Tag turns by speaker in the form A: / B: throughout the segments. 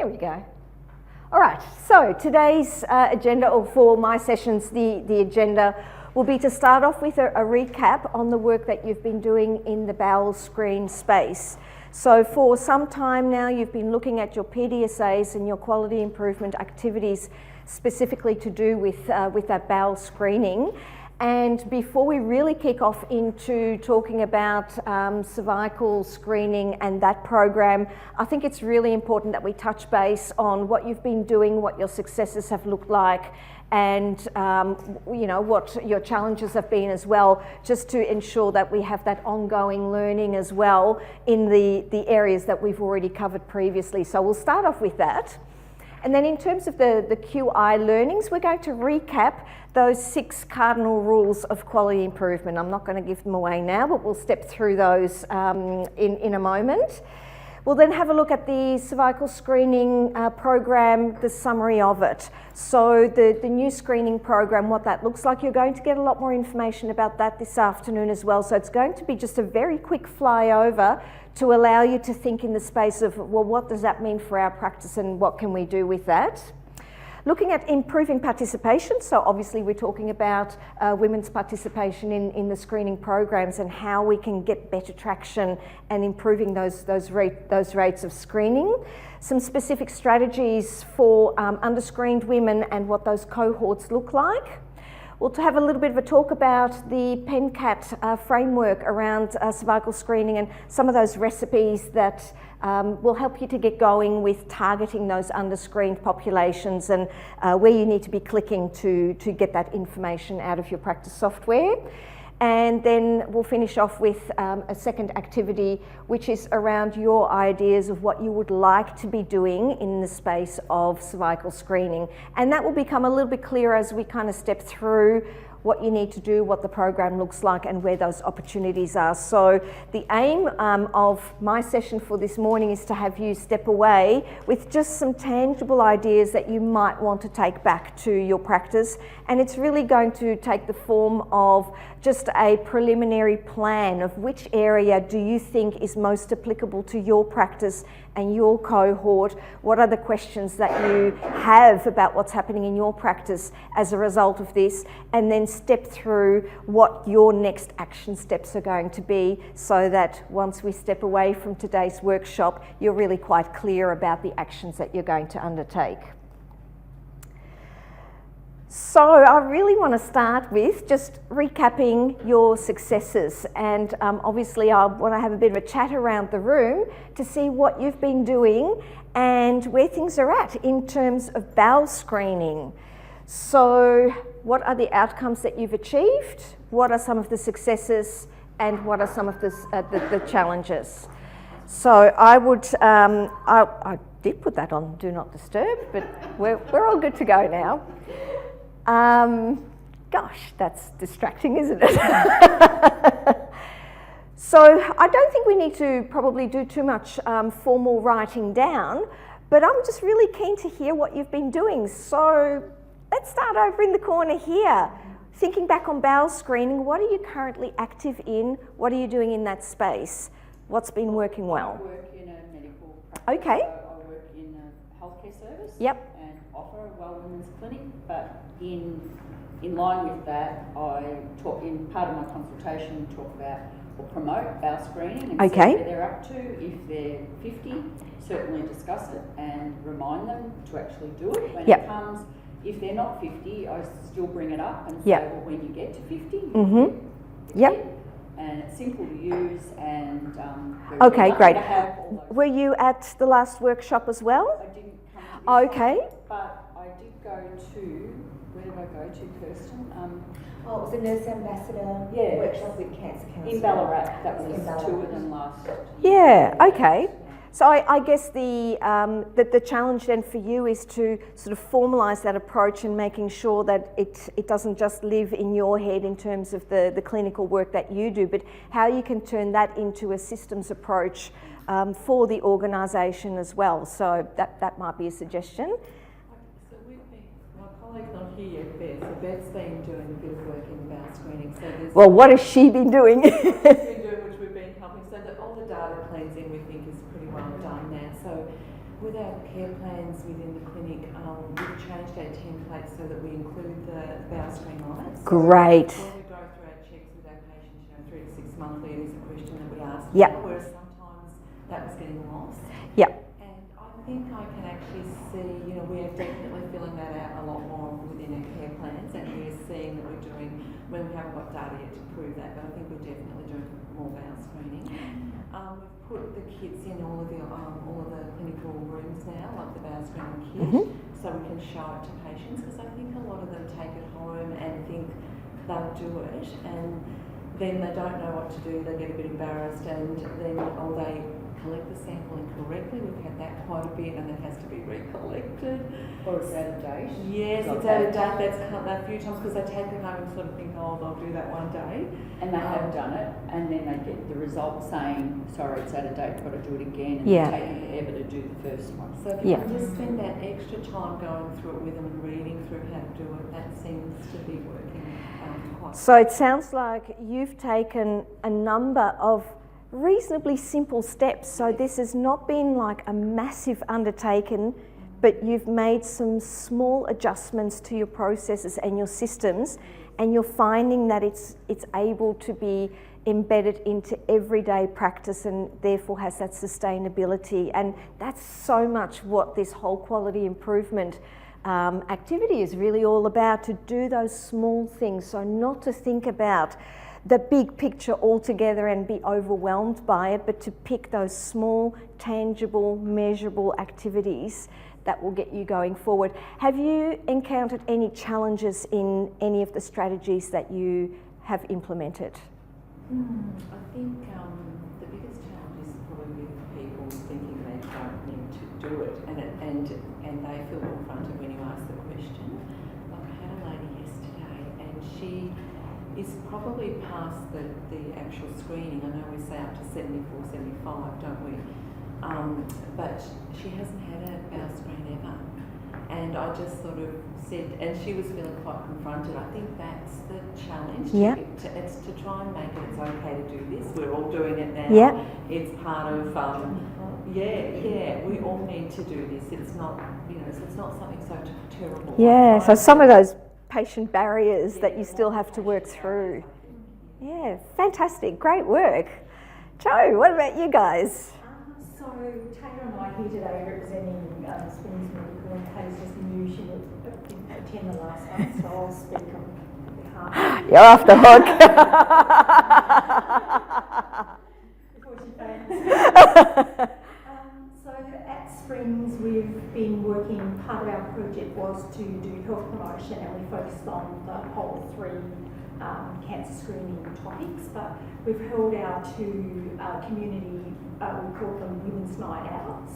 A: There we go. All right, so today's agenda, or for my sessions, the agenda will be to start off with a recap on the work that you've been doing in the bowel screen space. So for some time now, you've been looking at your PDSAs and your quality improvement activities specifically to do with that bowel screening. And before we really kick off into talking about cervical screening and that program, I think it's really important that we touch base on what you've been doing, what your successes have looked like, and you know, what your challenges have been as well, just to ensure that we have that ongoing learning as well in the areas that we've already covered previously. So we'll start off with that. And then in terms of the QI learnings, we're going to recap those 6 cardinal rules of quality improvement. I'm not going to give them away now, but we'll step through those in a moment. We'll then have a look at the cervical screening program, the summary of it. So the new screening program, what that looks like, you're going to get a lot more information about that this afternoon as well. So it's going to be just a very quick flyover to allow you to think in the space of, well, what does that mean for our practice and what can we do with that? Looking at improving participation, so obviously we're talking about women's participation in the screening programs and how we can get better traction and improving those rates of screening. Some specific strategies for underscreened women and what those cohorts look like. We'll have a little bit of a talk about the PenCat framework around cervical screening and some of those recipes that will help you to get going with targeting those underscreened populations and where you need to be clicking to get that information out of your practice software. And then we'll finish off with a second activity, which is around your ideas of what you would like to be doing in the space of cervical screening. And that will become a little bit clearer as we kind of step through what you need to do, what the program looks like, and where those opportunities are. So the aim of my session for this morning is to have you step away with just some tangible ideas that you might want to take back to your practice. And it's really going to take the form of just a preliminary plan of which area do you think is most applicable to your practice and your cohort. What are the questions that you have about what's happening in your practice as a result of this, and then step through what your next action steps are going to be, so that once we step away from today's workshop, you're really quite clear about the actions that you're going to undertake. So I really want to start with just recapping your successes, and obviously I want to have a bit of a chat around the room to see what you've been doing and where things are at in terms of bowel screening. So what are the outcomes that you've achieved? What are some of the successes and what are some of the challenges? So I would, I did put that on Do Not Disturb, but we're all good to go now. Gosh, that's distracting, isn't it? So I don't think we need to probably do too much formal writing down, but I'm just really keen to hear what you've been doing. So let's start over in the corner here. Thinking back on bowel screening, what are you currently active in? What are you doing in that space? What's been working well?
B: I work in a medical practice.
A: Okay.
B: So I work in a healthcare service.
A: Yep.
B: And offer a well women's clinic, but in line with that, I talk in part of my consultation, talk about or promote bowel screening and
A: okay.
B: see where they're up to. If they're 50, certainly discuss it and remind them to actually do it when
A: yep.
B: it comes. If they're not 50, I still bring it up and say,
A: yep.
B: well, when you get to 50,
A: yep.
B: And it's simple to use, and
A: okay, great.
B: Were
A: you at the last workshop as well?
B: I didn't come to this
A: okay.
B: one, but I did go to, where did I go to, Kirsten?
C: It was a nurse ambassador workshop with Cancer Council.
B: In Ballarat, that was two of them last
A: year. Yeah, okay. So I guess the challenge then for you is to sort of formalise that approach and making sure that it doesn't just live in your head in terms of the clinical work that you do, but how you can turn that into a systems approach for the organisation as well. So that might be a suggestion.
D: So my colleague's not here yet, Beth. So Beth's been doing a bit of work in bowel screening. So
A: well, what has she been doing?
D: She's been doing, which we've been helping. So that all the data cleansing we think is pretty well done now. So with our care plans within the clinic, we've changed our template so that we include the bowel screen on it. So
A: Great.
D: when we go through our checks with our patients, 3 to 6 monthly, it is a question that we ask.
A: Yep.
D: Whereas sometimes that was getting lost.
A: Yep.
D: And I think I can actually see, we are definitely filling that out a lot more within our care plans, and we're seeing that we're doing, when we haven't got data yet to prove that, but I think we're definitely doing more bowel screening. We've put the kits in all of the clinical rooms now, like the bowel screening kit, so we can show it to patients, because I think a lot of them take it home and think they'll do it, and then they don't know what to do, they get a bit embarrassed, and then, they collect the sample incorrectly. We've had that quite a bit, and it has to be recollected.
B: Or it's out of date.
D: Yes, it's out of date. That's come a few times because they take it home and sort of think, they'll do that one day.
B: And they have done it, and then they get the result saying, sorry, it's out of date, got to do it again, and
A: Yeah.
B: it's taken forever to do the first one.
D: So if you can just spend that extra time going through it with them and reading through how to do it, that seems to be working quite
A: So it sounds like you've taken a number of reasonably simple steps. So this has not been like a massive undertaking, but you've made some small adjustments to your processes and your systems, and you're finding that it's able to be embedded into everyday practice and therefore has that sustainability. And that's so much what this whole quality improvement activity is really all about, to do those small things. So not to think about the big picture altogether and be overwhelmed by it, but to pick those small, tangible, measurable activities that will get you going forward. Have you encountered any challenges in any of the strategies that you have implemented?
D: I think the biggest challenge is probably with people thinking they don't need to do it, and they feel confronted when you ask the question. Like, I had a lady yesterday, and she is probably past the actual screening. I know we say up to 74, 75, don't we? But she hasn't had a bowel screen ever. And I just sort of said, and she was feeling quite confronted. I think that's the challenge.
A: Yeah.
D: It's to try and make it, it's okay to do this. We're all doing it now.
A: Yeah.
D: It's part of, we all need to do this. It's not, so it's not something so terrible.
A: Yeah, so some of those patient barriers that you still have to work through. Yeah, fantastic, great work. Joe, what about you guys?
C: So Taylor and I here today representing Springs Medical, and Kay's just new. She didn't attend the last one, so I'll speak on behalf.
A: You're off the hook.
C: Before she faints. So at Springs we've been working, part of our project was to do health promotion, and we focused on the whole 3 cancer screening topics, but we've held our 2 community, we call them Women's Night Outs,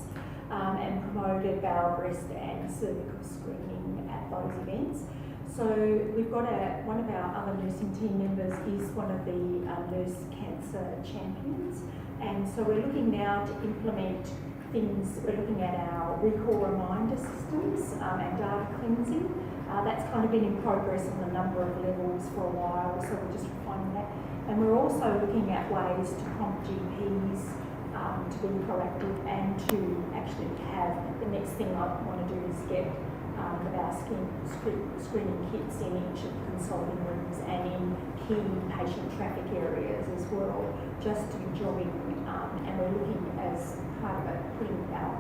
C: and promoted bowel, breast and cervical screening at those events. So we've got one of our other nursing team members is one of the nurse cancer champions, and so we're looking now to implement things. We're looking at our recall reminder systems and data cleansing. That's kind of been in progress on a number of levels for a while, so we're just refining that. And we're also looking at ways to prompt GPs to be proactive and to actually have, the next thing I want to do is get our screening kits in each of the consulting rooms and in key patient traffic areas as well, just to join, and we're looking as part of it, putting our,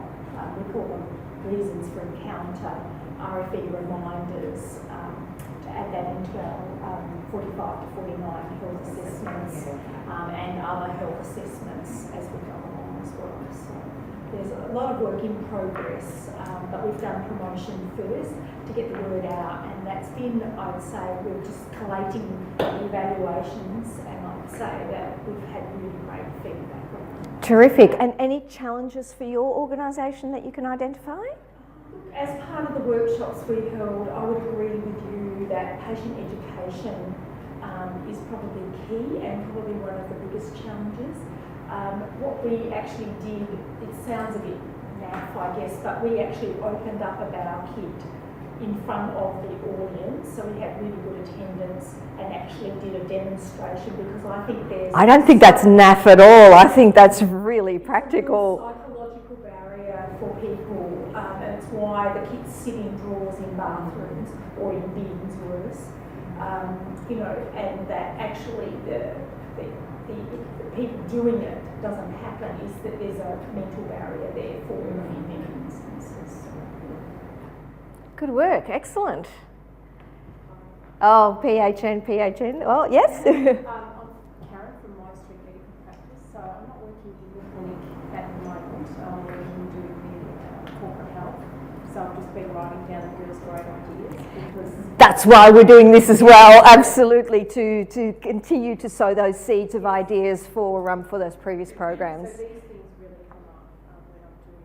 C: we call them reasons for encounter, RFE reminders, to add that into our 45 to 49 health assessments and other health assessments as we go along as well. So there's a lot of work in progress, but we've done promotion first to get the word out, and that's been, I'd say, we're just collating evaluations, and I'd say that we've had really great feedback.
A: Terrific. And any challenges for your organisation that you can identify?
C: As part of the workshops we held, I would agree with you that patient education is probably key and probably one of the biggest challenges. What we actually did, it sounds a bit naff, I guess, but we actually opened up a bowel kit in front of the audience, so we had really good attendance and actually did a demonstration, because I think there's...
A: I don't think that's naff at all. I think that's really practical.
C: Psychological barrier for people why the kids sit in drawers in bathrooms or in bins worse, you know, and that actually the people doing it doesn't happen, is that there's a mental barrier there for them in many instances.
A: Good work, excellent. Oh, PHN. Oh, yes.
E: I'm Karen from My Street Medical Practice. So I'm not working in the clinic at the moment. I'm working doing the corporate health. So I've just been writing down the girls' great ideas because
A: That's why we're doing this as well, absolutely, to continue to sow those seeds of ideas for those previous programs.
E: so these things really come up when I do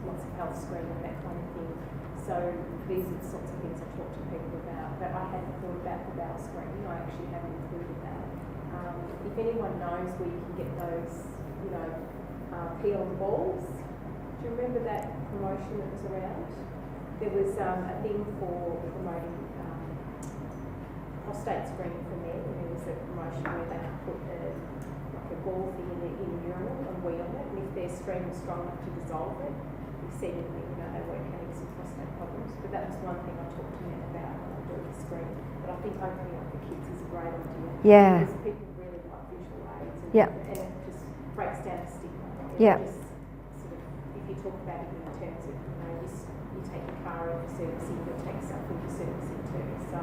E: lots of health screening, that kind of thing. So these are the sorts of things I talk to people about. But I hadn't thought about the bowel screening. I actually haven't included that. If anyone knows where you can get those, you know, peel and balls. Do you remember that promotion that was around? There was a thing for promoting prostate screening for men, and there was a promotion where they could put like a ball thing in the urinal and wee on it, and if their stream was strong enough to dissolve it, exceedingly, you know, they weren't having some prostate problems. But that was one thing I talked to men about when I do the screening. But I think opening up the kids is a great idea.
A: Yeah.
E: Because people really like visual aids, and,
A: Yeah.
E: and it just breaks down the stigma.
A: Yeah.
E: Just sort of, if you talk about it in terms of, you know, you take your car in for servicing, you'll take something for servicing too. So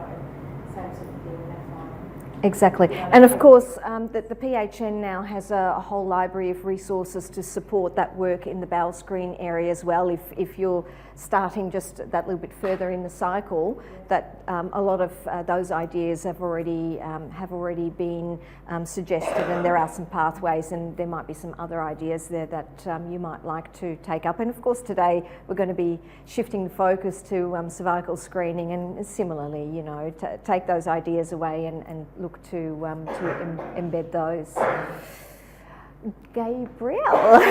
E: same sort of thing, that fine.
A: Exactly, and of course the PHN now has a whole library of resources to support that work in the bowel screen area as well. If you're starting just that little bit further in the cycle, that a lot of those ideas have already been suggested, and there are some pathways, and there might be some other ideas there that you might like to take up. And of course today we're going to be shifting the focus to cervical screening, and similarly, you know, take those ideas away and look to embed those. Gabrielle.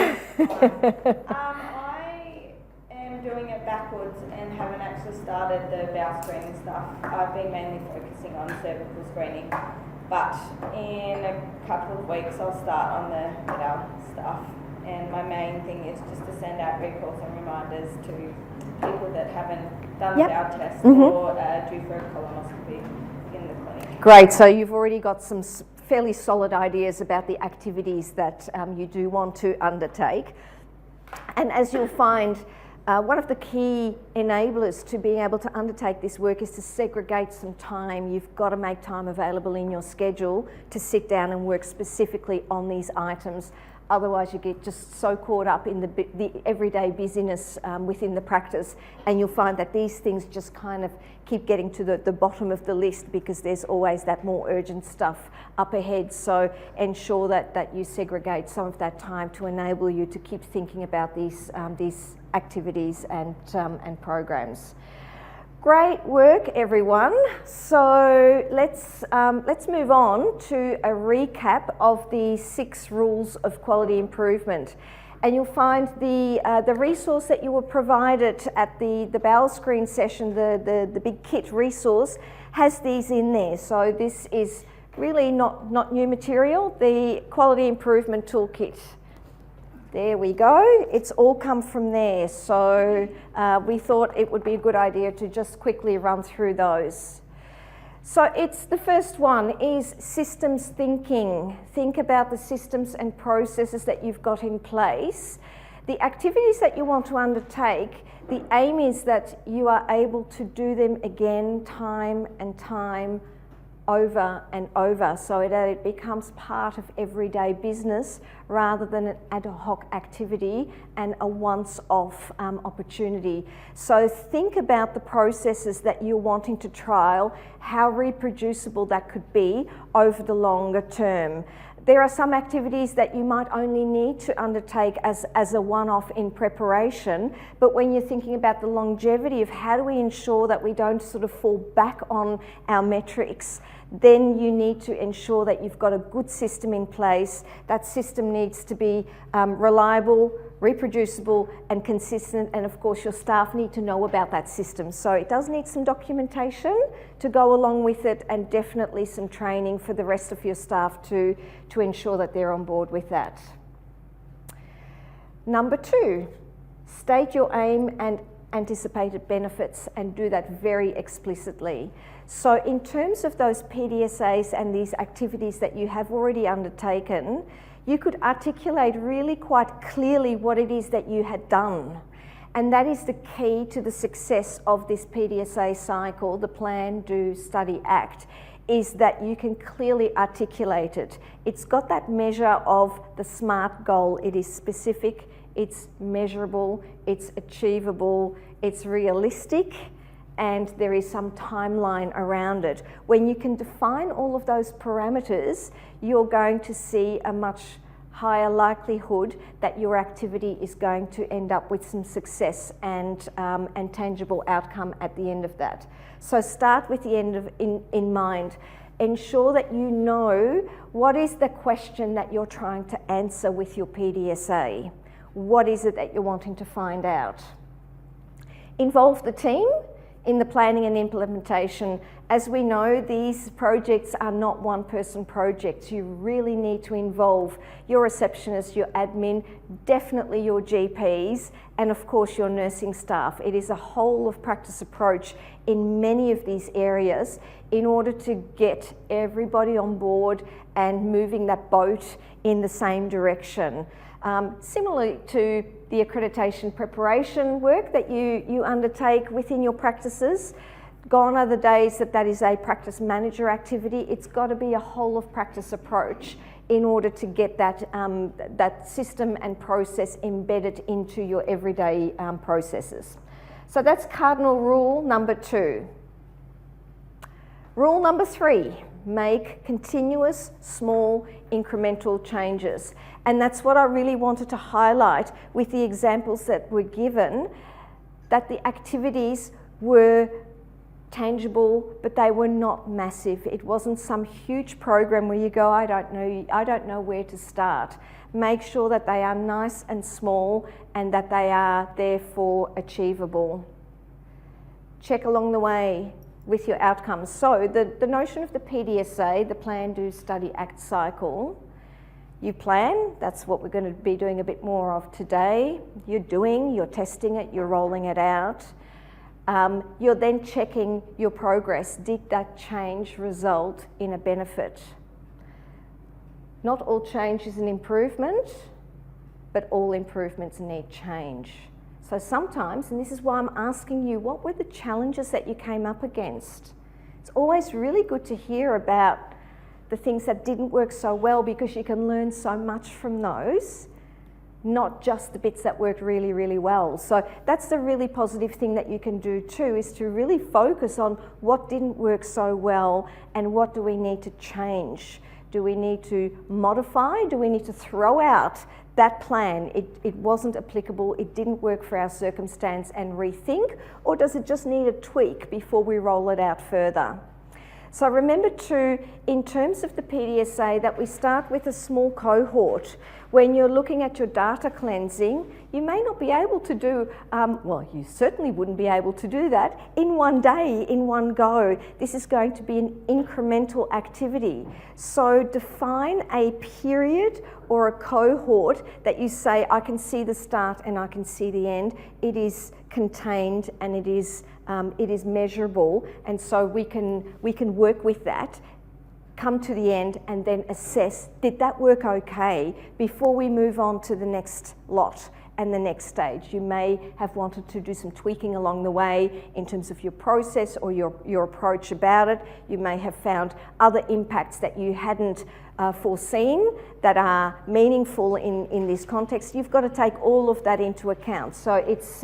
F: I am doing it backwards and haven't actually started the bowel screening stuff. I've been mainly focusing on cervical screening, but in a couple of weeks I'll start on the bowel stuff. And my main thing is just to send out recalls and reminders to people that haven't done the bowel test or due for a colonoscopy in the clinic.
A: Great, so you've already got some fairly solid ideas about the activities that you do want to undertake. And as you'll find, one of the key enablers to being able to undertake this work is to segregate some time. You've got to make time available in your schedule to sit down and work specifically on these items. Otherwise you get just so caught up in the everyday busyness within the practice, and you'll find that these things just kind of keep getting to the bottom of the list because there's always that more urgent stuff up ahead. So ensure that you segregate some of that time to enable you to keep thinking about these activities and programs. Great work, everyone. So let's move on to a recap of the 6 rules of quality improvement. And you'll find the resource that you were provided at the bowel screen session, the big kit resource, has these in there. So this is really not new material, the quality improvement toolkit. There we go, it's all come from there. So we thought it would be a good idea to just quickly run through those. So it's the first one is systems thinking. Think about the systems and processes that you've got in place. The activities that you want to undertake, the aim is that you are able to do them again, time and time, over and over, so that it becomes part of everyday business rather than an ad hoc activity and a once-off opportunity. So think about the processes that you're wanting to trial, how reproducible that could be over the longer term. There are some activities that you might only need to undertake as a one-off in preparation, but when you're thinking about the longevity of how do we ensure that we don't sort of fall back on our metrics, then you need to ensure that you've got a good system in place. That system needs to be reliable, reproducible and consistent, and of course your staff need to know about that system. So it does need some documentation to go along with it, and definitely some training for the rest of your staff to ensure that they're on board with that. Number 2, State your aim and anticipated benefits and do that very explicitly. So in terms of those PDSAs and these activities that you have already undertaken, you could articulate really quite clearly what it is that you had done. And that is the key to the success of this PDSA cycle, the Plan, Do, Study, Act, is that you can clearly articulate it. It's got that measure of the SMART goal. It is specific, it's measurable, it's achievable, it's realistic, and there is some timeline around it. When you can define all of those parameters, you're going to see a much higher likelihood that your activity is going to end up with some success and tangible outcome at the end of that. So start with the end in mind. Ensure that you know what is the question that you're trying to answer with your PDSA. What is it that you're wanting to find out? Involve the team in the planning and implementation. As we know, these projects are not one-person projects. You really need to involve your receptionist, your admin, definitely your GPs, and of course your nursing staff. It is a whole of practice approach in many of these areas in order to get everybody on board and moving that boat in the same direction. Similarly to the accreditation preparation work that you undertake within your practices, gone are the days that is a practice manager activity. It's got to be a whole of practice approach in order to get that system and process embedded into your everyday processes. So that's cardinal rule number 2. Rule number 3, make continuous, small, incremental changes. And that's what I really wanted to highlight with the examples that were given, that the activities were tangible, but they were not massive. It wasn't some huge program where you go, I don't know where to start. Make sure that they are nice and small and that they are therefore achievable. Check along the way with your outcomes. So the notion of the PDSA, the Plan, Do, Study, Act cycle, you plan, that's what we're going to be doing a bit more of today. You're testing it, you're rolling it out. You're then checking your progress. Did that change result in a benefit? Not all change is an improvement, but all improvements need change. So sometimes, and this is why I'm asking you, what were the challenges that you came up against? It's always really good to hear about the things that didn't work so well, because you can learn so much from those, not just the bits that worked really, really well. So that's the really positive thing that you can do too, is to really focus on what didn't work so well and what do we need to change. Do we need to modify? Do we need to throw out that plan? It wasn't applicable, it didn't work for our circumstance, and rethink? Or does it just need a tweak before we roll it out further? So remember too, in terms of the PDSA, that we start with a small cohort. When you're looking at your data cleansing, you may not be able to do, well, you certainly wouldn't be able to do that in one day, in one go. This is going to be an incremental activity. So define a period or a cohort that you say, I can see the start and I can see the end. It is contained and it is measurable, and so we can work with that, come to the end, and then assess, did that work okay, before we move on to the next lot and the next stage. You may have wanted to do some tweaking along the way in terms of your process or your approach about it. You may have found other impacts that you hadn't foreseen that are meaningful in this context. You've got to take all of that into account. So it's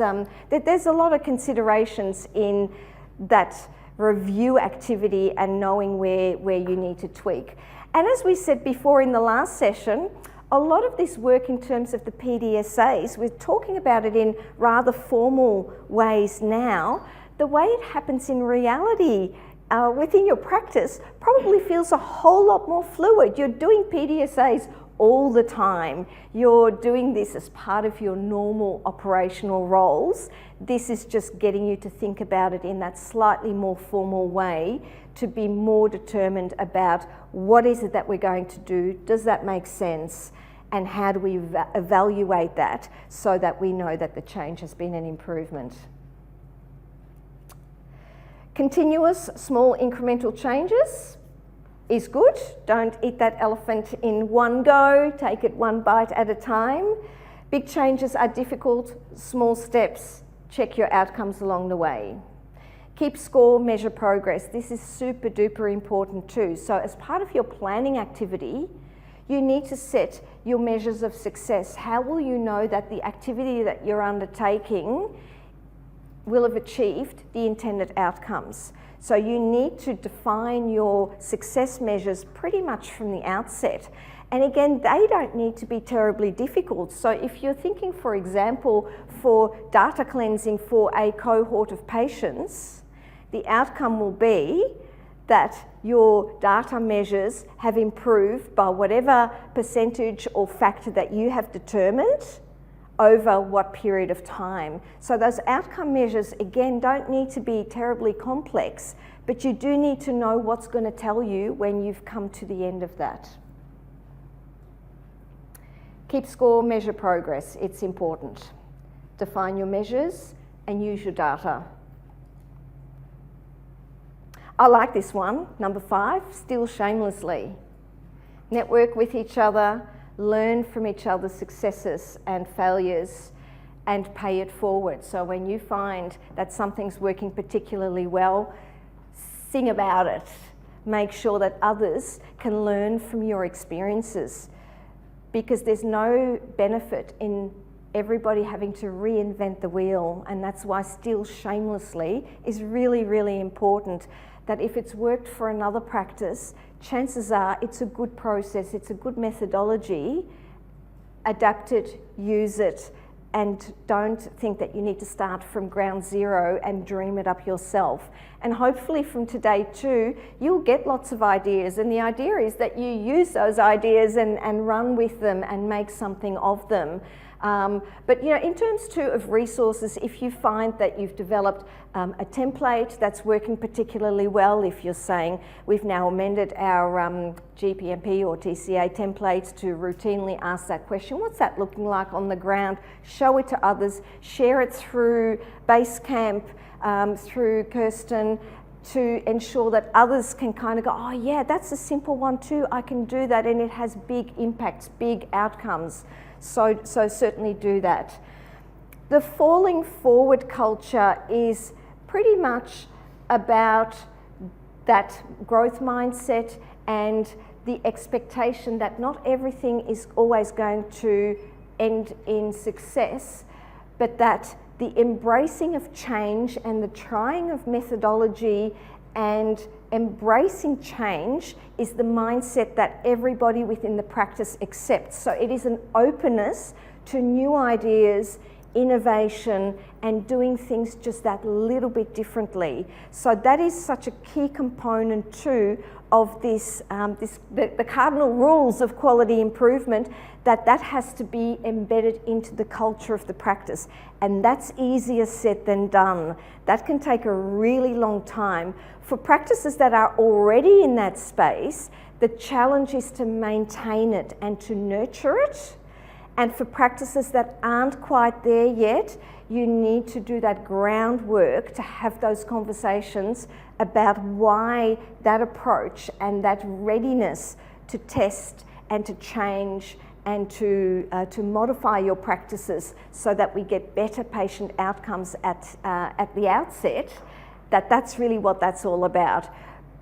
A: there's a lot of considerations in that review activity and knowing where you need to tweak. And as we said before in the last session, a lot of this work in terms of the PDSAs, we're talking about it in rather formal ways now. The way it happens in reality within your practice probably feels a whole lot more fluid. You're doing PDSAs all the time. You're doing this as part of your normal operational roles. This is just getting you to think about it in that slightly more formal way, to be more determined about what is it that we're going to do, does that make sense, and how do we evaluate that so that we know that the change has been an improvement. Continuous small incremental changes is good. Don't eat that elephant in one go, take it one bite at a time. Big changes are difficult, small steps, check your outcomes along the way. Keep score, measure progress. This is super duper important too. So as part of your planning activity, you need to set your measures of success. How will you know that the activity that you're undertaking will have achieved the intended outcomes? So you need to define your success measures pretty much from the outset. And again, they don't need to be terribly difficult. So if you're thinking, for example, for data cleansing for a cohort of patients, the outcome will be that your data measures have improved by whatever percentage or factor that you have determined over what period of time. So those outcome measures, again, don't need to be terribly complex, but you do need to know what's going to tell you when you've come to the end of that. Keep score, measure progress. It's important. Define your measures and use your data. I like this one, number 5, still shamelessly. Network with each other, learn from each other's successes and failures, and pay it forward. So when you find that something's working particularly well, sing about it. Make sure that others can learn from your experiences, because there's no benefit in everybody having to reinvent the wheel, and that's why still shamelessly is really, really important. That if it's worked for another practice, chances are it's a good process, it's a good methodology. Adapt it, use it, and don't think that you need to start from ground zero and dream it up yourself. And hopefully from today too, you'll get lots of ideas, and the idea is that you use those ideas and run with them and make something of them. But you know, in terms too of resources, if you find that you've developed a template that's working particularly well, if you're saying we've now amended our GPMP or TCA templates to routinely ask that question, what's that looking like on the ground? Show it to others, share it through Basecamp, through Kirsten, to ensure that others can kind of go, oh yeah, that's a simple one too, I can do that, and it has big impacts, big outcomes. So certainly do that. The falling forward culture is pretty much about that growth mindset and the expectation that not everything is always going to end in success, but that the embracing of change and the trying of methodology and embracing change is the mindset that everybody within the practice accepts. So it is an openness to new ideas, innovation, and doing things just that little bit differently. So that is such a key component too of this, the cardinal rules of quality improvement, that has to be embedded into the culture of the practice. And that's easier said than done. That can take a really long time. For practices that are already in that space, the challenge is to maintain it and to nurture it. And for practices that aren't quite there yet, you need to do that groundwork to have those conversations about why that approach and that readiness to test and to change and to modify your practices so that we get better patient outcomes at the outset, that's really what that's all about.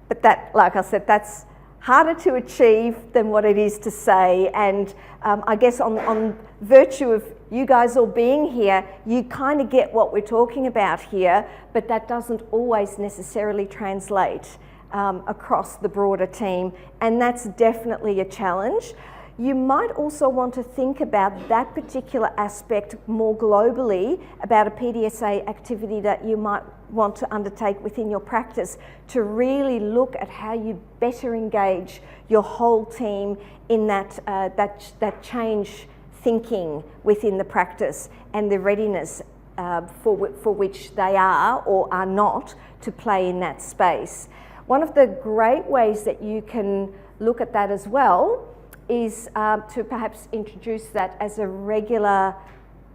A: But that, like I said, that's harder to achieve than what it is to say. And I guess on virtue of you guys all being here, you kind of get what we're talking about here, but that doesn't always necessarily translate across the broader team. And that's definitely a challenge. You might also want to think about that particular aspect more globally, about a PDSA activity that you might want to undertake within your practice, to really look at how you better engage your whole team in that change thinking within the practice and the readiness for which they are or are not to play in that space. One of the great ways that you can look at that as well is to perhaps introduce that as a regular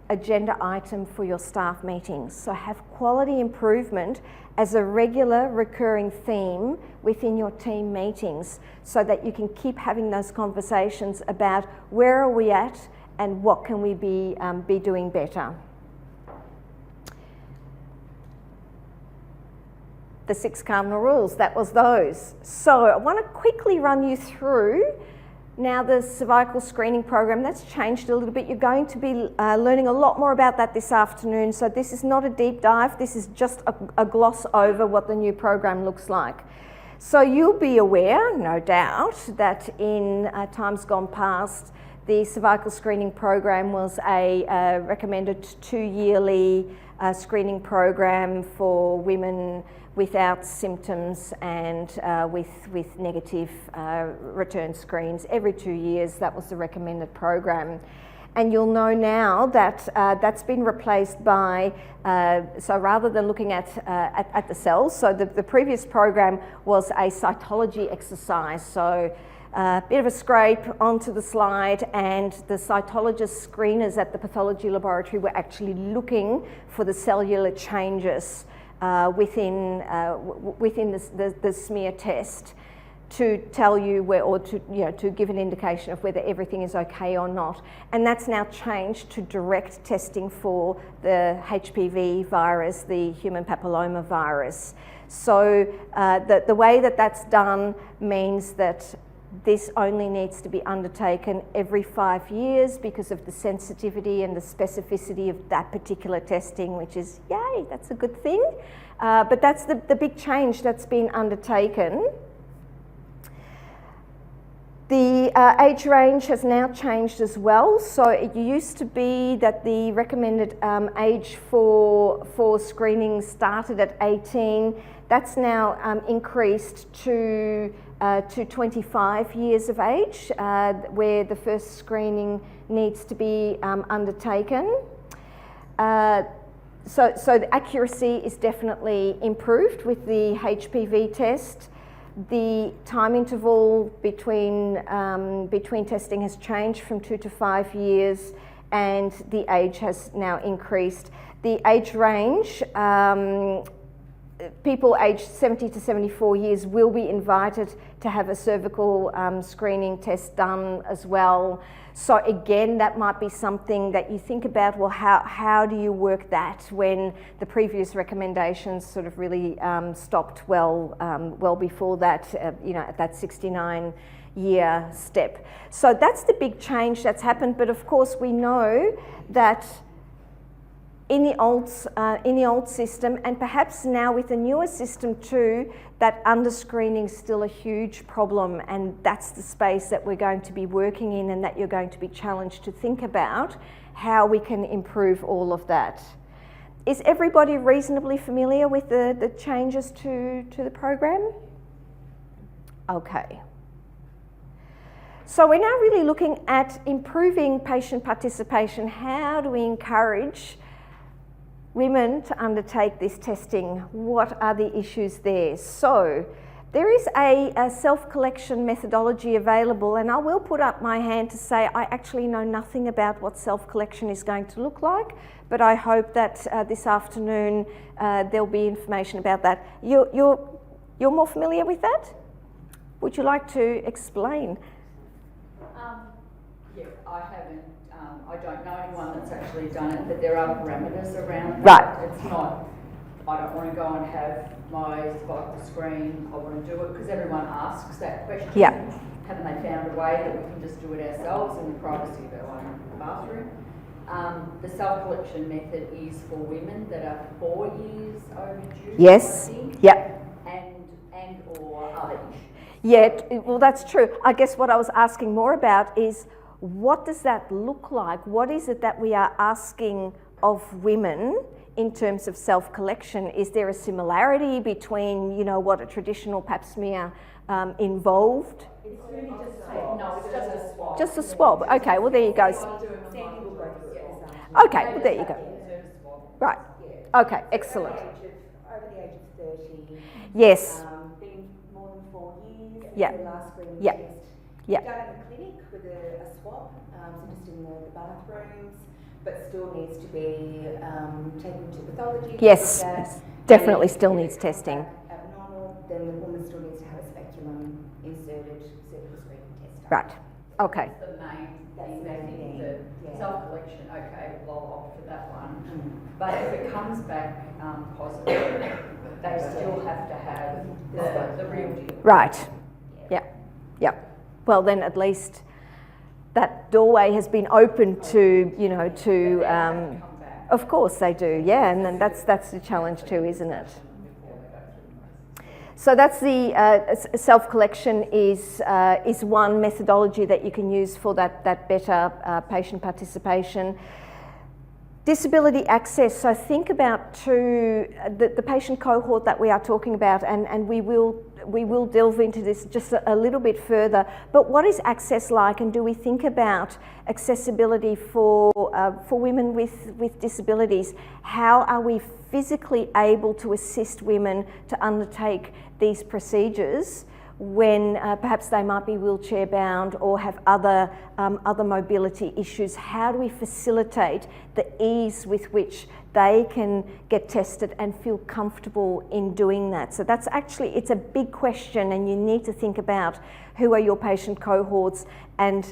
A: agenda item for your staff meetings. So have quality improvement as a regular recurring theme within your team meetings so that you can keep having those conversations about where are we at and what can we be doing better. The 6 cardinal rules, that was those. So I want to quickly run you through now the cervical screening program. That's changed a little bit. You're going to be learning a lot more about that this afternoon. So this is not a deep dive. This is just a gloss over what the new program looks like. So you'll be aware, no doubt, that in times gone past, the cervical screening program was a recommended 2-yearly screening program for women without symptoms and with negative return screens. Every 2 years, that was the recommended program. And you'll know now that that's been replaced by, so rather than looking at the cells, so the previous program was a cytology exercise. So a bit of a scrape onto the slide, and the cytologist screeners at the pathology laboratory were actually looking for the cellular changes within the smear test to tell you where, or to give an indication of whether everything is okay or not. And that's now changed to direct testing for the HPV virus, the human papilloma virus. So the way that that's done means that this only needs to be undertaken every 5 years because of the sensitivity and the specificity of that particular testing, which is, yay, that's a good thing. But that's the big change that's been undertaken. The age range has now changed as well. So it used to be that the recommended age for screening started at 18. That's now increased to 25 years of age, where the first screening needs to be undertaken. So the accuracy is definitely improved with the HPV test. The time interval between testing has changed from 2 to 5 years, and the age has now increased. The age range, people aged 70 to 74 years will be invited to have a cervical screening test done as well. So again, that might be something that you think about, well, how do you work that when the previous recommendations sort of really stopped well before that, at that 69-year step. So that's the big change that's happened. But of course, we know that in the old system, and perhaps now with the newer system too, that underscreening is still a huge problem, and that's the space that we're going to be working in, and that you're going to be challenged to think about how we can improve all of that. Is everybody reasonably familiar with the changes to the program? Okay. So we're now really looking at improving patient participation. How do we encourage women to undertake this testing? What are the issues there? So there is a self-collection methodology available, and I will put up my hand to say I actually know nothing about what self-collection is going to look like, but I hope that this afternoon there'll be information about that. You're more familiar with that? Would you like to explain?
B: Yeah, I haven't. I don't know anyone that's actually done it, but there are parameters around
A: Right.
B: that. It's not, I don't want to go and have my cervical screen, I want to do it, because everyone asks that question.
A: Yeah.
B: Haven't they found a way that we can just do it ourselves in the privacy of our own bathroom? The self-collection method is for women that are 4 years overdue,
A: Yes.
B: I think,
A: Yep.
B: and or other issues.
A: Yeah, well, that's true. I guess what I was asking more about is, what does that look like? What is it that we are asking of women in terms of self-collection? Is there a similarity between, what a traditional pap smear involved?
C: It's really just
B: No, it's just a swab.
A: Just a swab. Okay, well, there you go.
C: Sandy will go through it this afternoon.
A: Okay, well, there you go. Right. Okay, excellent.
C: Over the age of 30.
A: Yes.
C: Been more than 4 years.
A: Yeah.
C: The last screening
A: Yeah.
C: test.
A: Yeah.
C: Done in the clinic with
G: with a swab, so just in the bathrooms, but still needs to be taken to pathology.
A: Yes, definitely still needs testing.
G: Abnormal, then the woman still needs to have a speculum inserted, cervical screening test.
A: Right, okay.
B: That's the main thing,
G: That's the main thing, yeah.
B: Self-collection, okay, we'll opt for that one. But if it comes back positive, they still have to have the real deal.
A: Right, yeah. Well, then at least that doorway has been opened to, you know, to,
B: Come back.
A: of course they do, yeah, and then that's the challenge too, isn't it? So that's the self-collection is one methodology that you can use for that better patient participation. Disability access, so think about the patient cohort that we are talking about, and we will delve into this just a little bit further, but what is access like, and do we think about accessibility for women with disabilities? How are we physically able to assist women to undertake these procedures when perhaps they might be wheelchair bound or have other mobility issues? How do we facilitate the ease with which they can get tested and feel comfortable in doing that? So that's actually, it's a big question, and you need to think about who are your patient cohorts and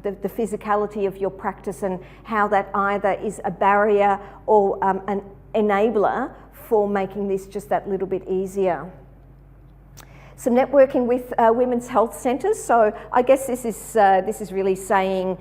A: the physicality of your practice, and how that either is a barrier or an enabler for making this just that little bit easier. Some networking with women's health centres. So I guess this is really saying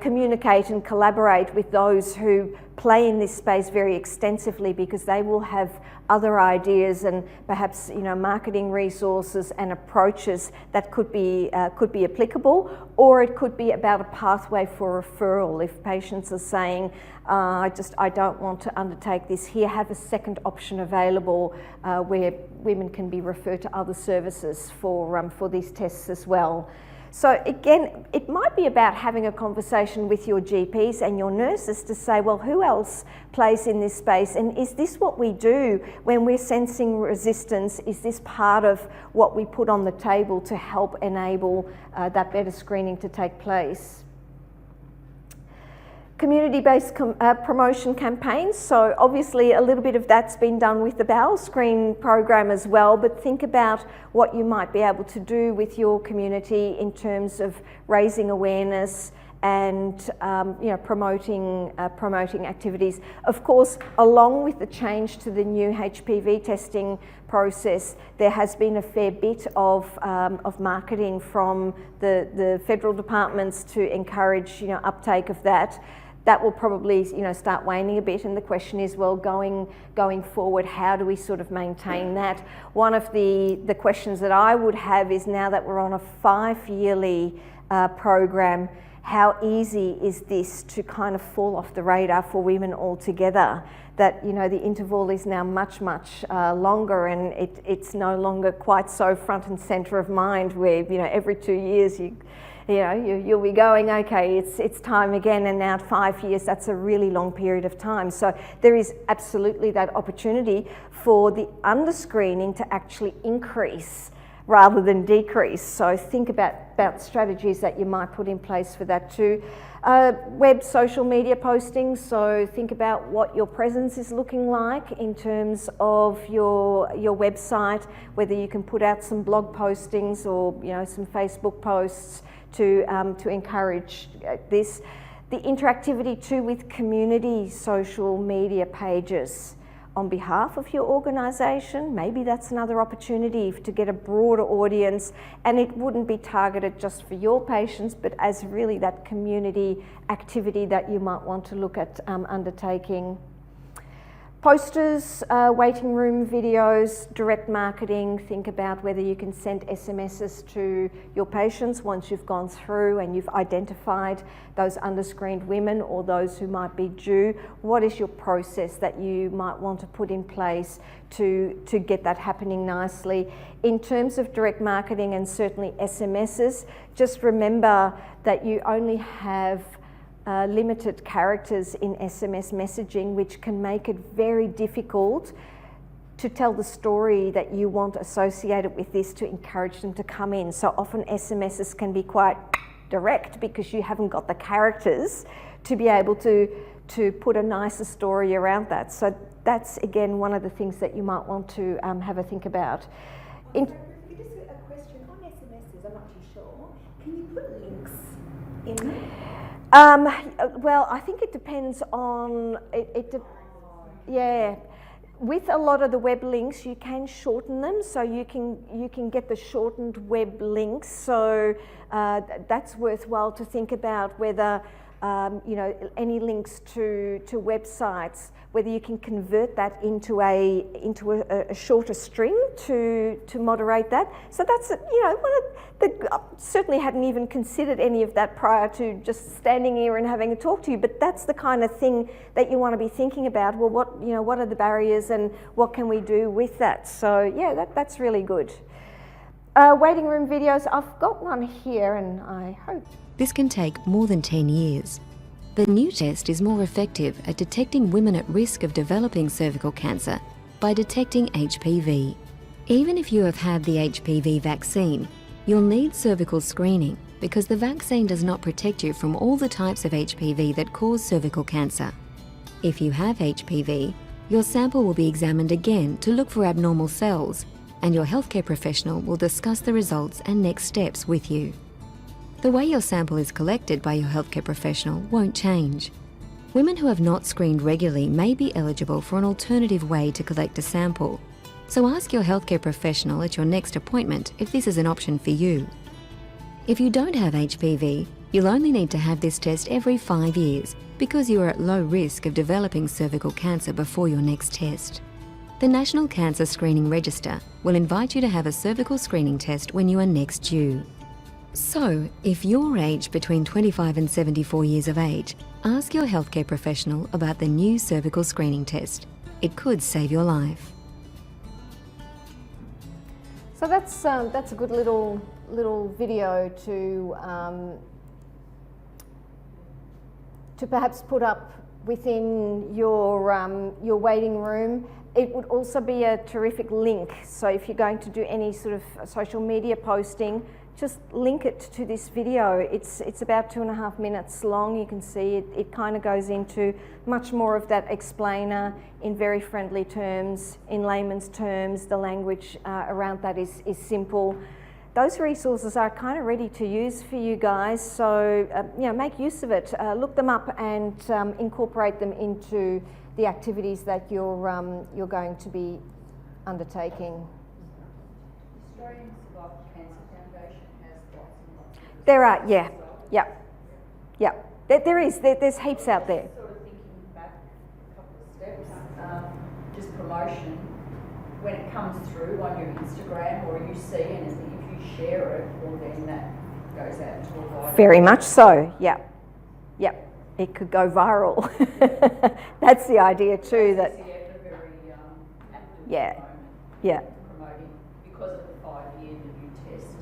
A: communicate and collaborate with those who play in this space very extensively, because they will have other ideas and perhaps, you know, marketing resources and approaches that could be applicable, or it could be about a pathway for referral. If patients are saying, I don't want to undertake this here, have a second option available where women can be referred to other services for these tests as well. So again, it might be about having a conversation with your GPs and your nurses to say, well, who else plays in this space? And is this what we do when we're sensing resistance? Is this part of what we put on the table to help enable that better screening to take place? Community-based promotion campaigns, so obviously a little bit of that's been done with the Bowel Screen program as well, but think about what you might be able to do with your community in terms of raising awareness and you know, promoting activities. Of course, along with the change to the new HPV testing process, there has been a fair bit of marketing from the federal departments to encourage, you know, uptake of that. That will probably, you know, start waning a bit, and the question is, well, going forward, how do we sort of maintain that? One of the questions that I would have is, now that we're on a 5-yearly program, how easy is this to kind of fall off the radar for women altogether? That, you know, the interval is now much longer, and it's no longer quite so front and centre of mind, where, you know, every 2 years you'll be going, okay, it's time again, and now 5 years, that's a really long period of time. So there is absolutely that opportunity for the underscreening to actually increase rather than decrease. So think about strategies that you might put in place for that too. Web social media postings, so think about what your presence is looking like in terms of your website, whether you can put out some blog postings or, you know, some Facebook posts to encourage this. The interactivity too with community social media pages on behalf of your organisation. Maybe that's another opportunity to get a broader audience, and it wouldn't be targeted just for your patients, but as really that community activity that you might want to look at undertaking. Posters, waiting room videos, direct marketing. Think about whether you can send SMSs to your patients once you've gone through and you've identified those underscreened women or those who might be due. What is your process that you might want to put in place to get that happening nicely? In terms of direct marketing and certainly SMSs, just remember that you only have limited characters in SMS messaging, which can make it very difficult to tell the story that you want associated with this to encourage them to come in. So often SMSs can be quite direct because you haven't got the characters to be able to put a nicer story around that. So that's again one of the things that you might want to have a think about.
G: Just a question on SMSs, I'm not too sure. Can you put links in there?
A: Well, I think it depends on yeah. With a lot of the web links, you can shorten them, so you can get the shortened web links. So that's worthwhile to think about whether any links to websites, whether you can convert that into a shorter string to moderate that. So that's one of I certainly hadn't even considered any of that prior to just standing here and having a talk to you. But that's the kind of thing that you want to be thinking about. Well, what are the barriers and what can we do with that? So yeah, that's really good. Waiting room videos. I've got one here, and I hope.
H: This can take more than 10 years. The new test is more effective at detecting women at risk of developing cervical cancer by detecting HPV. Even if you have had the HPV vaccine, you'll need cervical screening because the vaccine does not protect you from all the types of HPV that cause cervical cancer. If you have HPV, your sample will be examined again to look for abnormal cells, and your healthcare professional will discuss the results and next steps with you. The way your sample is collected by your healthcare professional won't change. Women who have not screened regularly may be eligible for an alternative way to collect a sample, so ask your healthcare professional at your next appointment if this is an option for you. If you don't have HPV, you'll only need to have this test every 5 years because you are at low risk of developing cervical cancer before your next test. The National Cancer Screening Register will invite you to have a cervical screening test when you are next due. So, if you're aged between 25 and 74 years of age, ask your healthcare professional about the new cervical screening test. It could save your life.
A: So that's a good little video to perhaps put up within your waiting room. It would also be a terrific link. So if you're going to do any sort of social media posting, just link it to this video. It's about 2.5 minutes long. You can see it kind of goes into much more of that explainer in very friendly terms, in layman's terms. The language around that is simple. Those resources are kind of ready to use for you guys, so make use of it. Look them up and incorporate them into the activities that you're going to be undertaking.
B: Australian Cervical Cancer Foundation has lots and lots of
A: There are, yeah. There's heaps out there.
B: Sort of thinking back a couple of steps, just promotion, when it comes through on your Instagram or you see anything, if you share it, well then that goes out to a wider.
A: Very much so, yeah. It could go viral. That's the idea too. That
B: CCF are very active
A: Yeah.
B: at the moment,
A: yeah.
B: promoting, because of the 5-year new test.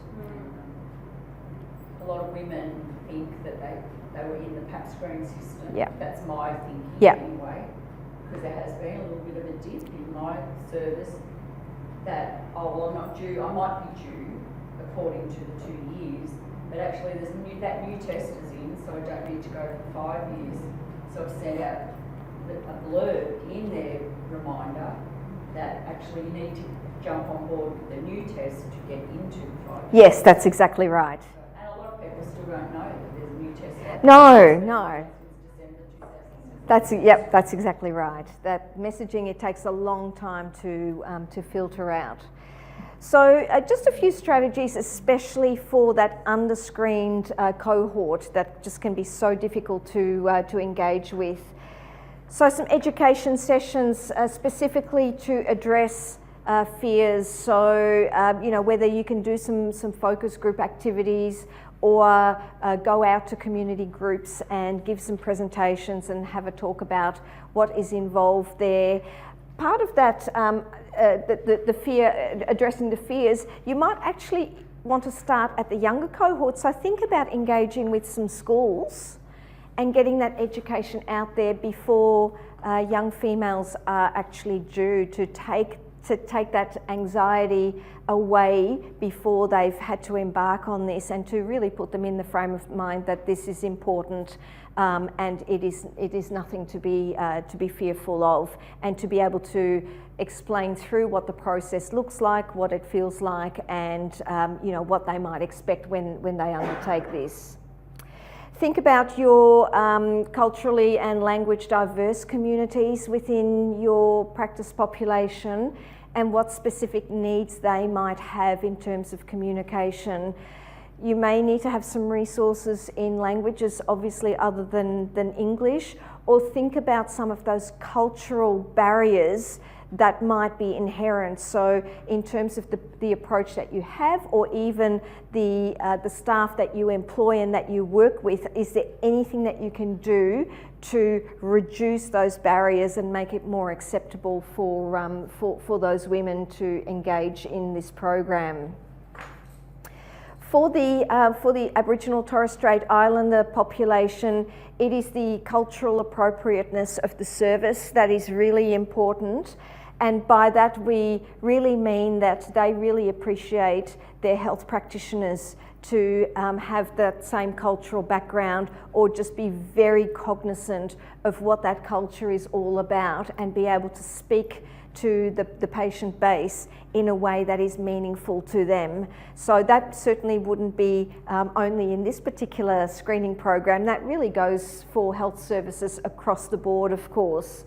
B: A lot of women think that they were in the PAP screening system.
A: Yeah.
B: That's my thinking
A: Yeah.
B: anyway, because there has been a little bit of a dip in my service that, well, I'm not due, I might be due according to the 2 years, but actually that new test is in, so I don't need to go for 5 years. So I've sent out a blurb in their reminder that actually you need to jump on board with the new test to get into 5 years.
A: Yes, that's exactly right.
B: And a lot of people still don't know that there's a new test.
A: No.
B: Since December 2017.
A: That's exactly right. That messaging, it takes a long time to filter out. So just a few strategies, especially for that underscreened cohort that just can be so difficult to engage with. So some education sessions specifically to address fears. So whether you can do some focus group activities or go out to community groups and give some presentations and have a talk about what is involved there. Part of that, the fear, addressing the fears, you might actually want to start at the younger cohort. So think about engaging with some schools and getting that education out there before young females are actually due to take to take that anxiety away before they've had to embark on this, and to really put them in the frame of mind that this is important, and it is nothing to be fearful of, and to be able to explain through what the process looks like, what it feels like, and what they might expect when they undertake this. Think about your culturally and language diverse communities within your practice population and what specific needs they might have in terms of communication. You may need to have some resources in languages, obviously, other than English, or think about some of those cultural barriers that might be inherent. So in terms of the approach that you have, or even the staff that you employ and that you work with, is there anything that you can do to reduce those barriers and make it more acceptable for those women to engage in this program? For the Aboriginal Torres Strait Islander population, it is the cultural appropriateness of the service that is really important. And by that we really mean that they really appreciate their health practitioners to have that same cultural background, or just be very cognizant of what that culture is all about, and be able to speak to the patient base in a way that is meaningful to them. So that certainly wouldn't be only in this particular screening program. That really goes for health services across the board, of course.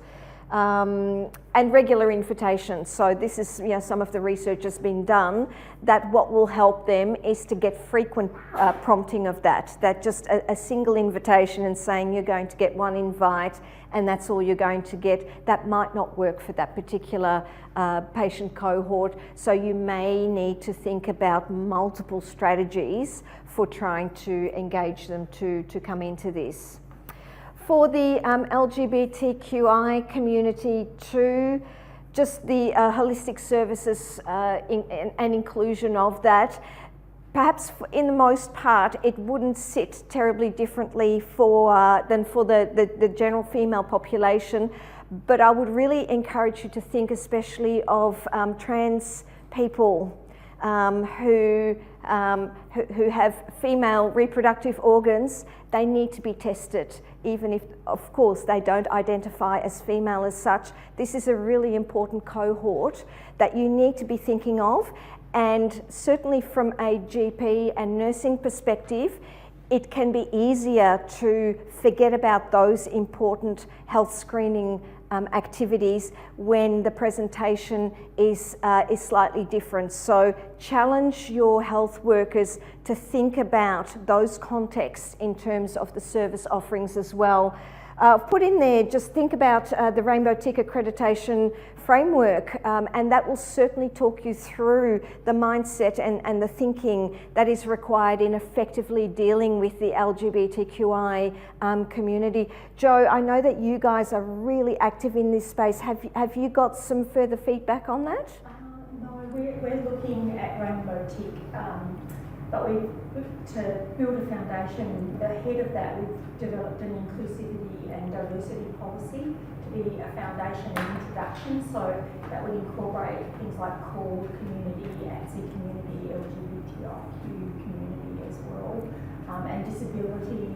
A: And regular invitations. So this is, some of the research has been done, that what will help them is to get frequent prompting of that just a single invitation and saying you're going to get one invite and that's all you're going to get, that might not work for that particular patient cohort. So you may need to think about multiple strategies for trying to engage them to come into this. For the LGBTQI community too, just the holistic services and inclusion of that, perhaps in the most part it wouldn't sit terribly differently than for the general female population, but I would really encourage you to think especially of trans people who have female reproductive organs. They need to be tested, even if, of course, they don't identify as female as such. This is a really important cohort that you need to be thinking of, and certainly from a GP and nursing perspective, it can be easier to forget about those important health screening activities when the presentation is slightly different. So challenge your health workers to think about those contexts in terms of the service offerings as well. Put in there, just think about the Rainbow Tick accreditation framework, and that will certainly talk you through the mindset and the thinking that is required in effectively dealing with the LGBTQI community. Joe, I know that you guys are really active in this space. Have you got some further feedback on that?
C: No, we're looking at Rainbow Tick, but to build a foundation ahead of that, we've developed an inclusivity and diversity policy to be a foundation and introduction. So that would incorporate things like CALD community, ATSI community, LGBTIQ community as well, and disability.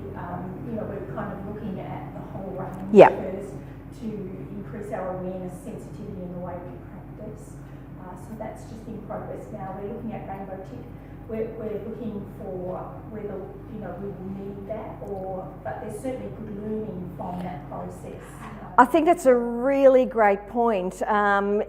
C: We're kind of looking at the whole range first to increase our awareness, sensitivity in the way we practice. So that's just in progress now. We're looking at Rainbow Tick. We're looking for whether we will need that, but there's certainly good learning from that process.
A: I think that's a really great point.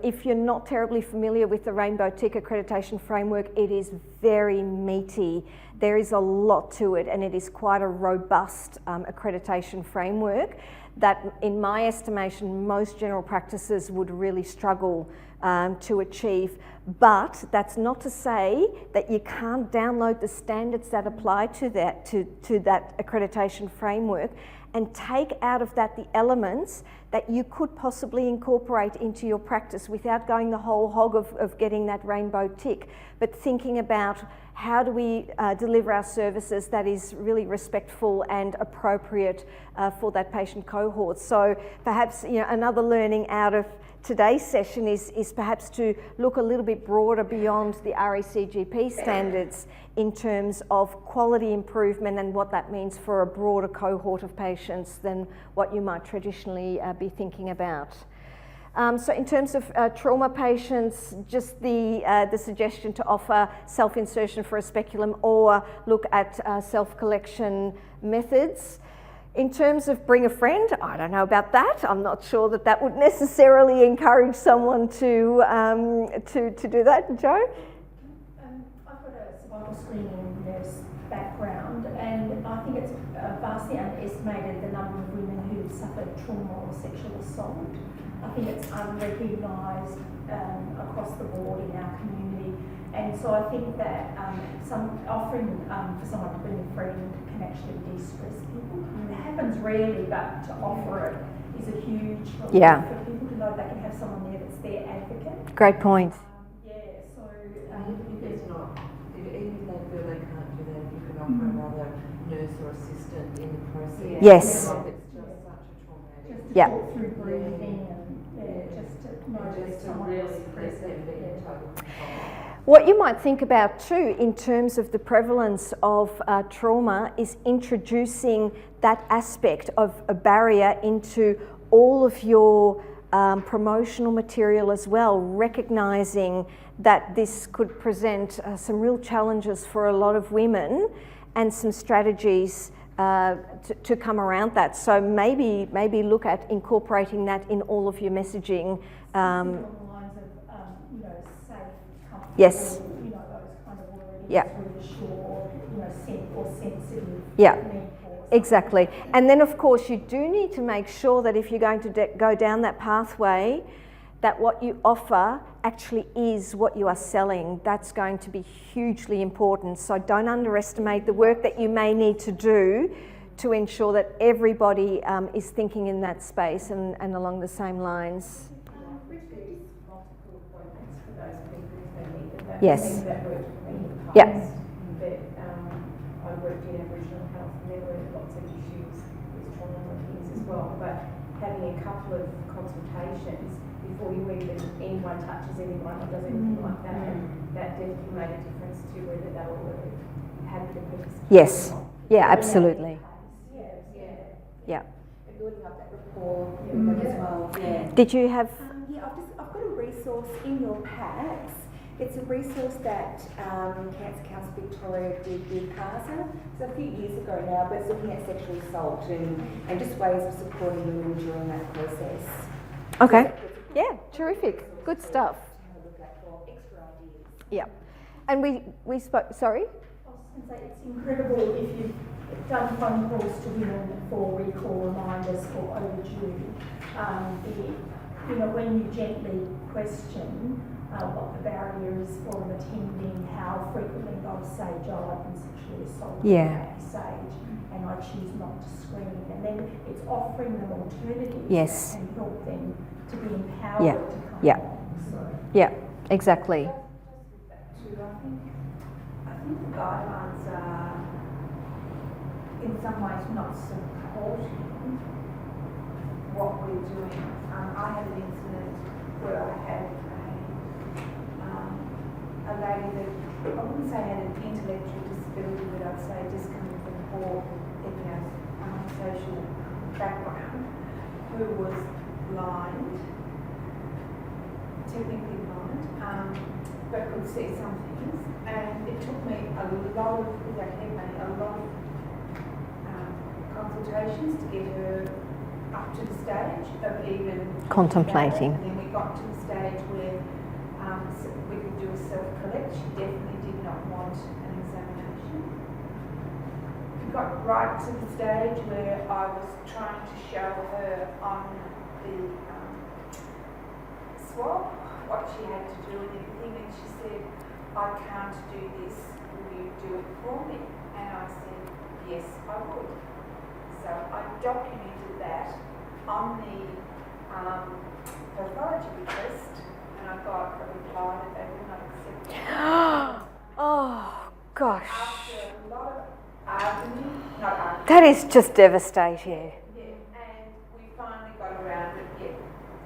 A: If you're not terribly familiar with the Rainbow Tick accreditation framework, it is very meaty. There is a lot to it, and it is quite a robust accreditation framework that, in my estimation, most general practices would really struggle to achieve. But that's not to say that you can't download the standards that apply to that accreditation framework and take out of that the elements that you could possibly incorporate into your practice without going the whole hog of getting that rainbow tick, but thinking about how do we deliver our services that is really respectful and appropriate for that patient cohort. So perhaps another learning out of today's session is perhaps to look a little bit broader beyond the RECGP standards in terms of quality improvement and what that means for a broader cohort of patients than what you might traditionally be thinking about. So in terms of trauma patients, just the suggestion to offer self-insertion for a speculum or look at self-collection methods. In terms of bring a friend, I don't know about that. I'm not sure that would necessarily encourage someone to do that. Joe?
C: I've got a cervical screening nurse background, and I think it's vastly underestimated the number of women who've suffered trauma or sexual assault. I think it's unrecognised across the board in our community, and so I think that offering for someone to bring a friend can actually de-stress people. It happens rarely, but to offer it is a huge relief for people to know they can have someone there that's their advocate.
A: Great point.
C: So
D: if there's not, even if they feel they can't do that, you can offer another nurse or assistant in the process.
A: Yes.
D: It's just such a traumatic.
C: just to talk through breathing and just to know that
D: Just to
C: someone
D: really
C: else
D: press them
C: present.
D: being in total control.
A: What you might think about too in terms of the prevalence of trauma is introducing that aspect of a barrier into all of your promotional material as well, recognising that this could present some real challenges for a lot of women and some strategies to come around that. So maybe look at incorporating that in all of your messaging.
C: Along the lines of, safe, comfortable,
A: Yes.
C: those kind of words,
A: Yeah.
C: reassure, sensitive.
A: Yeah.
C: need for-
A: Exactly. And then, of course, you do need to make sure that if you're going to go down that pathway, that what you offer actually is what you are selling. That's going to be hugely important. So don't underestimate the work that you may need to do to ensure that everybody is thinking in that space and along the same lines.
E: Multiple appointments for those people if they need it. That
A: Yes.
E: thing that worked for me in the
A: Yeah.
E: past. But I worked in Aboriginal health and there were lots of issues with trauma and things as well. But having a couple of consultations before anyone touches anyone or does anything like that, that definitely made a difference to whether they were happy to participate.
A: Yes.
E: or not.
A: Yeah, absolutely. Yeah.
G: And building up that rapport with them as well. Yeah.
A: Did you have...
G: I've got a resource in your packs. It's a resource that Cancer Council Victoria did with CASA. It's a few years ago now, but it's looking at sexual assault and just ways of supporting women during that process.
A: Okay. Yeah, terrific. Good stuff.
G: To have a look at for extra ideas.
A: Yeah. And we spoke... Sorry?
C: I was going to say, it's incredible if you've done phone calls to women for recall reminders or overdue. When you gently question what the barrier is for them attending, how frequently they'll say, Joe, I've been sexually assaulted at this age and I choose not to screen. And then it's offering them alternatives
A: Yes.
C: that can help them to be empowered
A: Yeah.
C: to come
A: Yeah.
C: along. So.
A: Yeah, exactly.
I: I think the guidelines are in some ways not supporting what we're doing. I had an incident where I had a lady that, I wouldn't say had an intellectual disability, but I'd say just coming from poor social background, who was blind, technically blind, but could see some things. And it took me a lot of consultations to get her up to the stage of even
A: Contemplating.
I: And then we got to the stage where we could do a self-collect. She definitely did not want an examination. We got right to the stage where I was trying to show her on the swab what she had to do and everything, and she said, I can't do this, will you do it for me? And I said, yes, I would. So I documented that on the pathology request, and I got a reply that they would not accept it.
A: Oh, Gosh.
I: After a lot of arguing, not arguing.
A: That is just devastating.
I: Yeah, and we finally got around it.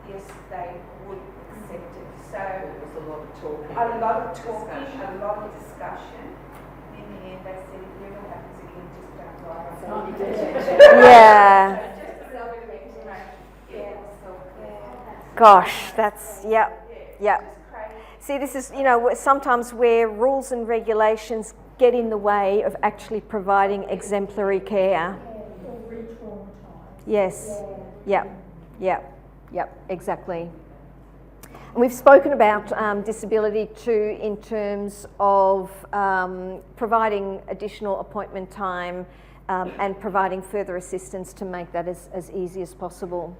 I: Yes, they would accept it. So
D: There was a lot of talking.
I: a lot of talking,
D: Discussion.
I: a lot of discussion. In the end, they said, if it ever happens again, just don't write it.
A: Yeah.
I: Just self-correct. Yeah.
A: Gosh, that's, yep, yep.
I: Just crazy.
A: See, this is, sometimes where rules and regulations get in the way of actually providing exemplary care.
C: Or re-traumatise.
A: Yes, yep, yep, yep, exactly. And we've spoken about disability too in terms of providing additional appointment time and providing further assistance to make that as easy as possible.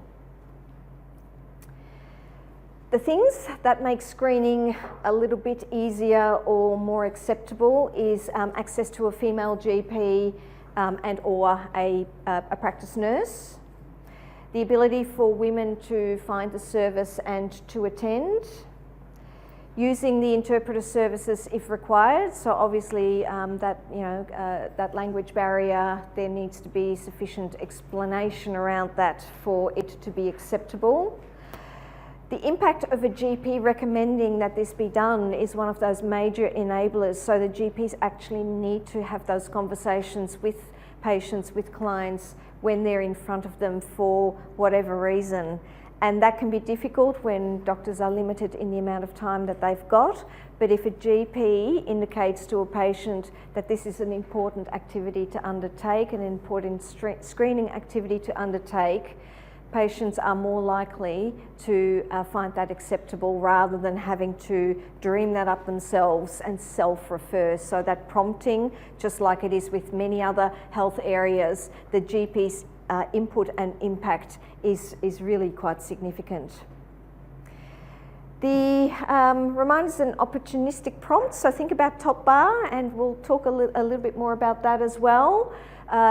A: The things that make screening a little bit easier or more acceptable is access to a female GP and or a practice nurse. The ability for women to find the service and to attend. Using the interpreter services if required. So obviously that language barrier, there needs to be sufficient explanation around that for it to be acceptable. The impact of a GP recommending that this be done is one of those major enablers. So the GPs actually need to have those conversations with patients, with clients, when they're in front of them for whatever reason. And that can be difficult when doctors are limited in the amount of time that they've got. But if a GP indicates to a patient that this is an important activity to undertake, an important screening activity to undertake, patients are more likely to find that acceptable rather than having to dream that up themselves and self-refer. So that prompting, just like it is with many other health areas, the GP's input and impact is really quite significant. The reminders and opportunistic prompts, so think about top bar, and we'll talk a little bit more about that as well.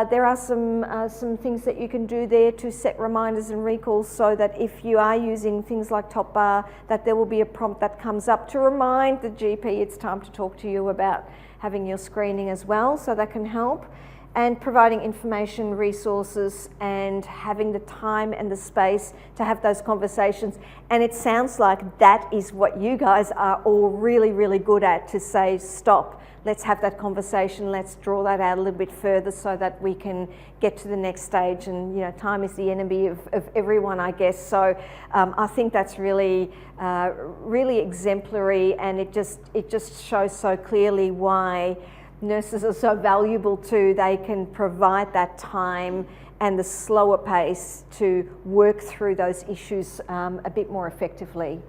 A: There are some things that you can do there to set reminders and recalls so that if you are using things like top bar, that there will be a prompt that comes up to remind the GP it's time to talk to you about having your screening as well, so that can help. And providing information, resources, and having the time and the space to have those conversations. And it sounds like that is what you guys are all really, really good at, to say, stop, let's have that conversation, let's draw that out a little bit further so that we can get to the next stage. And time is the enemy of everyone, I guess. So I think that's really, really exemplary, and it just shows so clearly why nurses are so valuable too. They can provide that time and the slower pace to work through those issues a bit more effectively.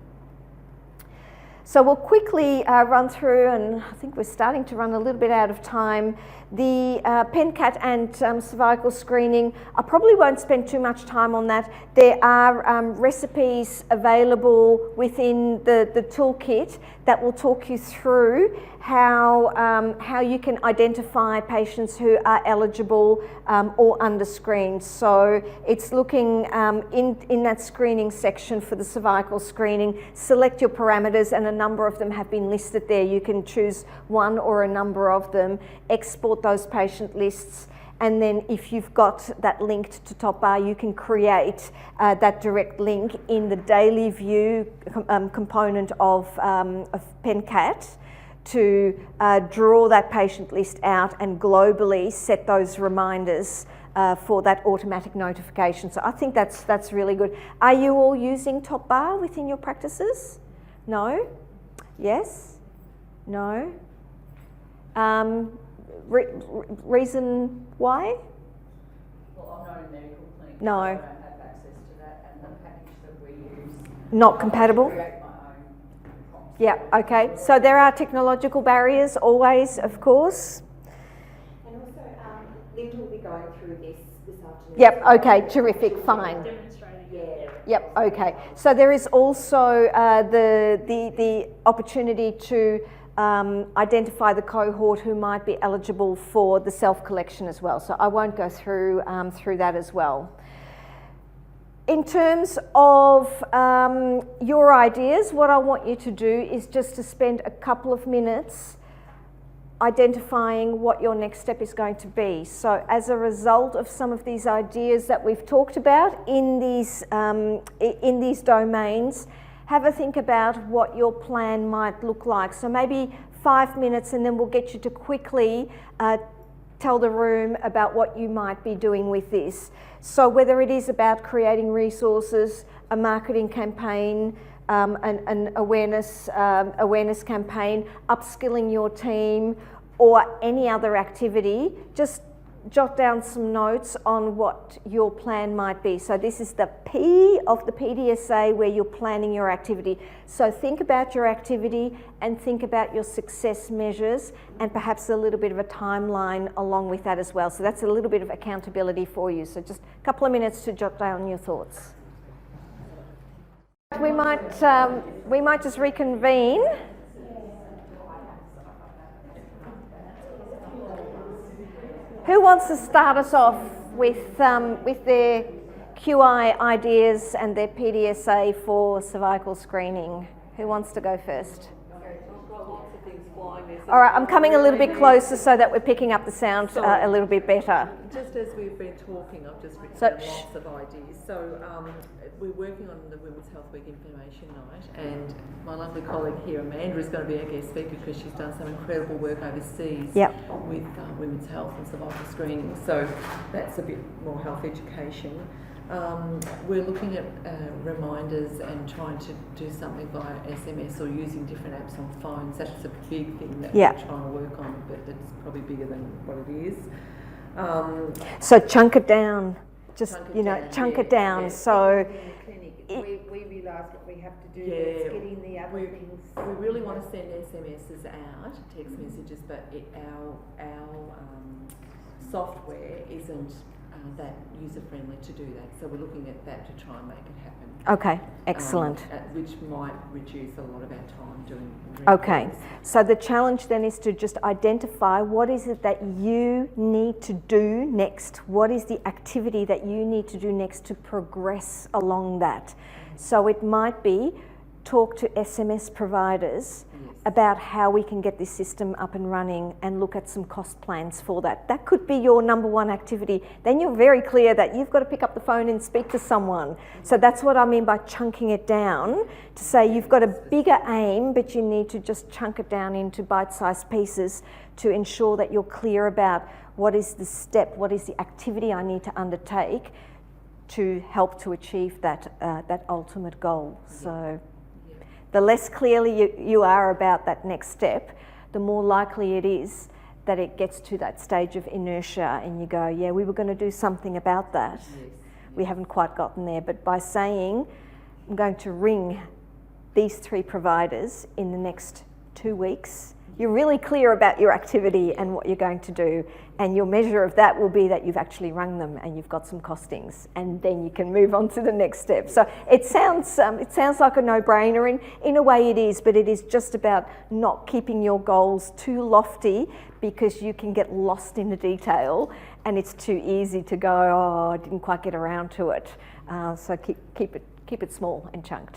A: So we'll quickly run through, and I think we're starting to run a little bit out of time, the PenCat and cervical screening. I probably won't spend too much time on that. There are recipes available within the toolkit that will talk you through how you can identify patients who are eligible or under-screened. So it's looking in that screening section for the cervical screening, select your parameters, and a number of them have been listed there. You can choose one or a number of them, export those patient lists, and then if you've got that linked to top bar, you can create that direct link in the daily view component of PenCat to draw that patient list out and globally set those reminders for that automatic notification. So I think that's really good. Are you all using top bar within your practices? No? Yes? No? Reason why?
B: Well, I'm not in medical clinic.
A: No.
B: So I don't have access to that, and the package that we use.
A: Not compatible?
B: I create my own prompts.
A: Yeah, okay. So there are technological barriers always, of course.
G: And also, Linda will be going through this afternoon.
A: Yep, okay, terrific, fine.
G: Yeah.
A: Yep, okay. So there is also the opportunity to identify the cohort who might be eligible for the self-collection as well. So I won't go through that as well. In terms of your ideas, what I want you to do is just to spend a couple of minutes identifying what your next step is going to be. So as a result of some of these ideas that we've talked about in these domains, have a think about what your plan might look like. So maybe 5 minutes, and then we'll get you to quickly tell the room about what you might be doing with this. So whether it is about creating resources, a marketing campaign, an awareness campaign, upskilling your team, or any other activity, just jot down some notes on what your plan might be. So this is the P of the PDSA, where you're planning your activity. So think about your activity and think about your success measures, and perhaps a little bit of a timeline along with that as well. So that's a little bit of accountability for you. So just a couple of minutes to jot down your thoughts. We might just reconvene. Who wants to start us off with their QI ideas and their PDSA for cervical screening? Who wants to go first? All right, I'm coming a little bit closer so that we're picking up the sound a little bit better.
D: Just as we've been talking, I've just written down lots of ideas. So we're working on the Women's Health Week Information Night, and my lovely colleague here, Amanda, is going to be our guest speaker because she's done some incredible work overseas with women's health and cervical screening. So that's a bit more health education. We're looking at reminders and trying to do something via SMS or using different apps on phones. That's a big thing that we're trying to work on, but it's probably bigger than what it is.
A: So chunk it down. Just, chunk it down.
D: Yeah.
A: So
I: we realise what we have to do is getting the other things.
D: We really want to send SMSs out, text messages, but our software isn't that user-friendly to do that. So we're looking at that to try and make it happen.
A: Okay, excellent.
D: Which might reduce a lot of our time doing
A: Okay, so the challenge then is to just identify what is it that you need to do next. What is the activity that you need to do next to progress along that? So it might be talk to SMS providers about how we can get this system up and running and look at some cost plans for that. That could be your number one activity. Then you're very clear that you've got to pick up the phone and speak to someone. So that's what I mean by chunking it down, to say you've got a bigger aim, but you need to just chunk it down into bite-sized pieces to ensure that you're clear about what is the step, what is the activity I need to undertake to help to achieve that ultimate goal. So the less clearly you are about that next step, the more likely it is that it gets to that stage of inertia and you go, yeah, we were going to do something about that. We haven't quite gotten there. But by saying, I'm going to ring these 3 providers in the next 2 weeks, you're really clear about your activity and what you're going to do, and your measure of that will be that you've actually rung them and you've got some costings, and then you can move on to the next step. So it sounds like a no-brainer. In a way it is, but it is just about not keeping your goals too lofty, because you can get lost in the detail and it's too easy to go, oh, I didn't quite get around to it. So keep it small and chunked.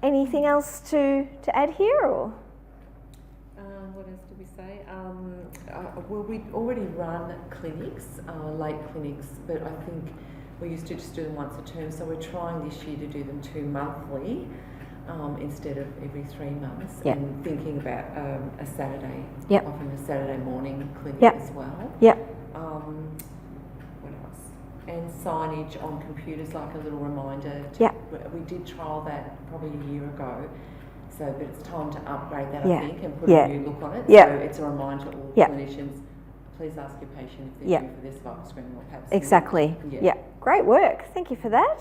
A: Anything else to add here, or?
D: What else did we say? Well, we already run clinics, late clinics, but I think we used to just do them once a term, so we're trying this year to do them 2 monthly instead of every 3 months, and thinking about a Saturday, often a Saturday morning clinic as well. What else? And signage on computers, like a little reminder. We did trial that probably a year ago. So, but it's time to upgrade that, I think, and put a new look on it. So it's a reminder to all clinicians, please ask your patient if they're due for their cervical screening or perhaps...
A: Exactly, Great work. Thank you for that.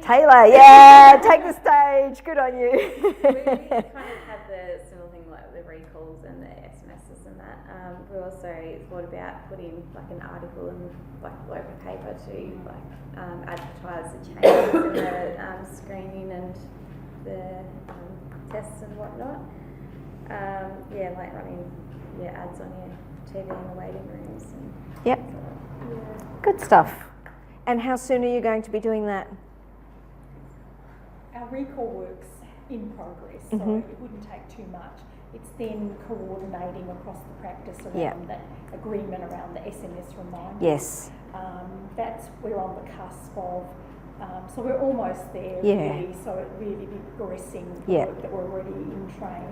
A: Taylor, take the stage. Good on you.
J: We kind of had the similar thing like the recalls and the SMSs and that. We also thought about putting like an article in like local paper to like advertise the changes in the screening and the tests and whatnot. Like running ads on your TV in the waiting rooms. And,
A: Good stuff. And how soon are you going to be doing that?
C: Our recall works in progress, so it wouldn't take too much. It's then coordinating across the practice around that agreement around the SMS reminders.
A: Yes.
C: We're on the cusp of, so we're almost there really, so it really be progressing the work that we're already in train.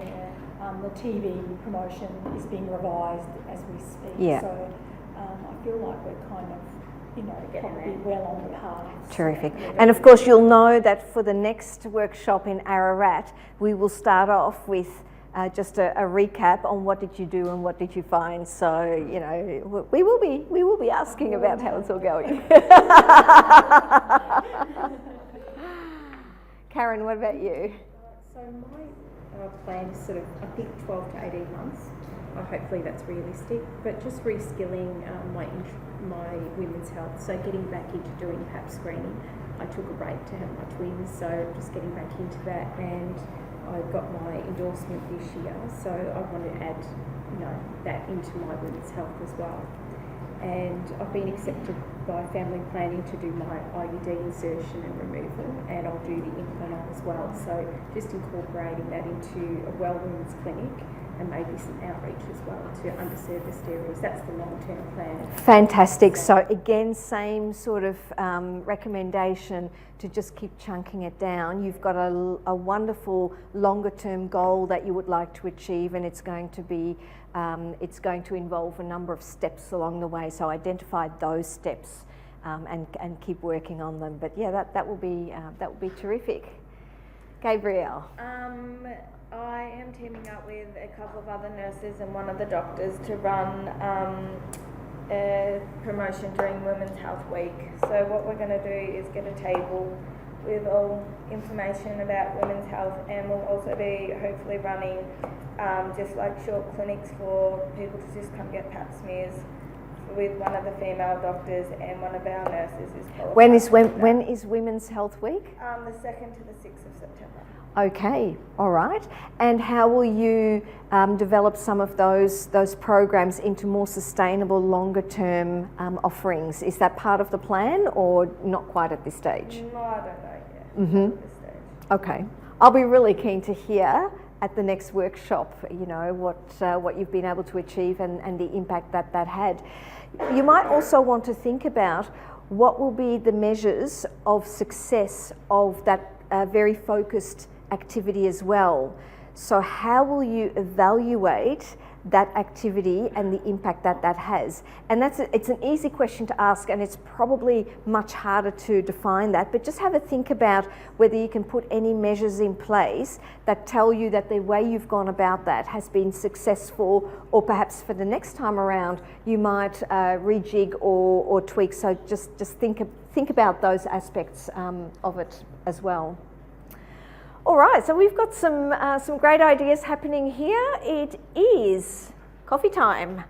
C: The TV promotion is being revised as we speak, so I feel like we're kind of probably well on the path.
A: Terrific. And of course you'll know that for the next workshop in Ararat, we will start off with just a recap on what did you do and what did you find. So, we will be asking about how it's all going. Karen, what about you?
E: So my plan is sort of, I think 12 to 18 months. Hopefully that's realistic, but just reskilling my women's health. So getting back into doing PAP screening. I took a break to have my twins, so just getting back into that, and I got my endorsement this year, so I want to add, that into my women's health as well. And I've been accepted by family planning to do my IUD insertion and removal, and I'll do the implant as well. So just incorporating that into a well women's clinic and maybe some outreach as well to underserviced areas. That's the long-term plan.
A: Fantastic. So again, same sort of recommendation to just keep chunking it down. You've got a wonderful longer-term goal that you would like to achieve, and it's going to involve a number of steps along the way. So identify those steps and keep working on them. But yeah, that will be terrific. Gabrielle.
F: I am teaming up with a couple of other nurses and one of the doctors to run a promotion during Women's Health Week. So what we're going to do is get a table with all information about women's health, and we'll also be hopefully running just like short clinics for people to just come get pap smears with one of the female doctors, and one of our nurses is qualified.
A: When is Women's Health Week?
F: The 2nd to the 6th of September.
A: Okay, all right. And how will you develop some of those programs into more sustainable, longer-term offerings? Is that part of the plan, or not quite at this stage?
F: No, I don't know yet. At this stage.
A: Okay, I'll be really keen to hear at the next workshop, what you've been able to achieve and the impact that had. You might also want to think about what will be the measures of success of that very focused activity as well. So how will you evaluate that activity and the impact that has? And it's an easy question to ask, and it's probably much harder to define that, but just have a think about whether you can put any measures in place that tell you that the way you've gone about that has been successful, or perhaps for the next time around you might rejig or tweak. So just think about those aspects of it as well. All right, so we've got some great ideas happening here. It is coffee time.